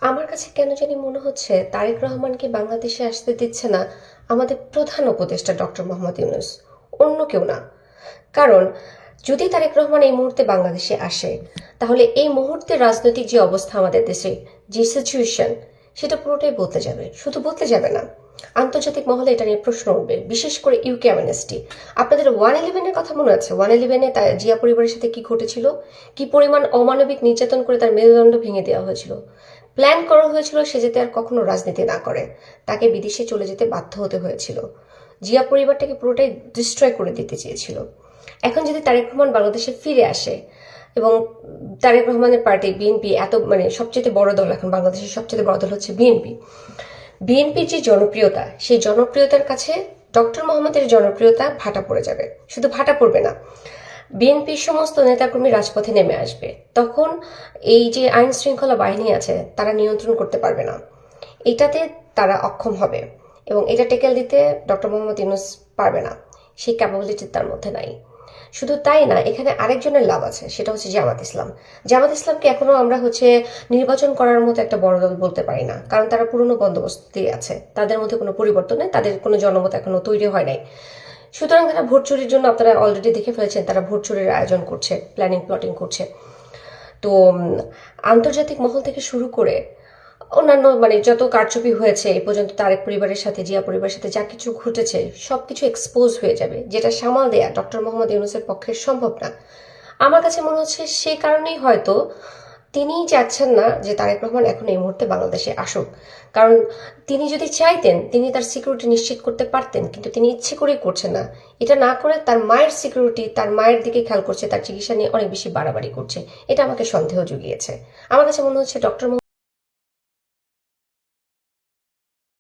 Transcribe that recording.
আমার কাছে কেন জানি মনে হচ্ছে তারেক রহমানকে বাংলাদেশে আসতে দিচ্ছে না আমাদের প্রধান উপদেষ্টা ডক্টর মোহাম্মদ ইউনূস, অন্য কেউ না। কারণ যদি তারেক রহমান এই মুহূর্তে বাংলাদেশে আসে, তাহলে এই মুহূর্তে রাজনৈতিক যে অবস্থা আমাদের দেশে, যে সিচুয়েশন, সেটা পুরোটাই বদলে যাবে। শুধু বদলে যাবে না, আন্তর্জাতিক মহলে এটা নিয়ে প্রশ্ন উঠবে, বিশেষ করে ইউকে অ্যামনেস্টি। আপনাদের 111-এর কথা মনে আছে? 111-এ তার জিয়া পরিবারের সাথে কি ঘটেছিল, কি পরিমাণ অমানবিক নির্যাতন করে তার মেরুদণ্ড ভেঙে দেওয়া হয়েছিল। প্ল্যান করা হয়েছিল সে যাতে আর কখনো রাজনীতি না করে, তাকে বিদেশে চলে যেতে বাধ্য হতে হয়েছিল। জিয়া পরিবারটাকে পুরোটাই ডিস্ট্রয় করে দিতে চেয়েছিল। এখন যদি তারেক রহমান বাংলাদেশে ফিরে আসে এবং তারেক রহমানের পার্টি বিএনপি এত সবচেয়ে বড় দল, এখন বাংলাদেশের সবচেয়ে বড় দল হচ্ছে বিএনপি। বিএনপির যে জনপ্রিয়তা, সেই জনপ্রিয়তার কাছে ডক্টর মোহাম্মদের জনপ্রিয়তা ভাটা পড়ে যাবে। শুধু ভাটা পড়বে না, বিএনপির সমস্ত নেতাকর্মী রাজপথে নেমে আসবে। তখন এই যে আইন শৃঙ্খলা বাহিনী আছে তারা নিয়ন্ত্রণ করতে পারবে না, এটাতে তারা অক্ষম হবে। এবং এটা টেকেল দিতে ডক্টর মোহাম্মদ ইউনূস পারবে না, সেই ক্যাপাবিলিটি তার মধ্যে নাই। শুধু তাই না, এখানে আরেকজনের লাভ আছে, সেটা হচ্ছে জামাত ইসলাম। জামাত ইসলামকে এখনো আমরা নির্বাচন করার মতো একটা বড় দল বলতে পারি না, কারণ তারা পুরনো বন্দোবস্তেই আছে, তাদের মধ্যে কোনো পরিবর্তন নেই, তাদের কোনো জনমত এখনো তৈরি হয় নাই। সুতরাং তারা ভোট চুরির জন্য, আপনারা অলরেডি দেখে ফেলেছেন, তারা ভোট চুরির আয়োজন করছে, প্ল্যাটিং করছে। তো আন্তর্জাতিক মহল থেকে শুরু করে অন্যান্য যত কারচুপি হয়েছে এই পর্যন্ত, তারেক পরিবারের সাথে, জিয়া পরিবারের সাথে যা কিছু ঘটেছে সবকিছু এক্সপোজ হয়ে যাবে, যেটা সামাল দেয়া ডক্টর মোহাম্মদ ইউনূসের পক্ষে সম্ভব না। আমার কাছে মনে হচ্ছে সেই কারণেই হয়তো তিনি চাচ্ছেন না যে তারেক রহমান এখন এই মুহূর্তে বাংলাদেশে আসুক। কারণ তিনি যদি চাইতেন, তিনি তার সিকিউরিটি নিশ্চিত করতে পারতেন, কিন্তু তিনি ইচ্ছে করেই করছেন না। এটা না করে তার মায়ের সিকিউরিটি, তার মায়ের দিকে খেয়াল করছে, তার চিকিৎসা নিয়ে অনেক বেশি বাড়াবাড়ি করছে। এটা আমাকে সন্দেহ জুগিয়েছে। আমার কাছে মনে হচ্ছে ডক্টর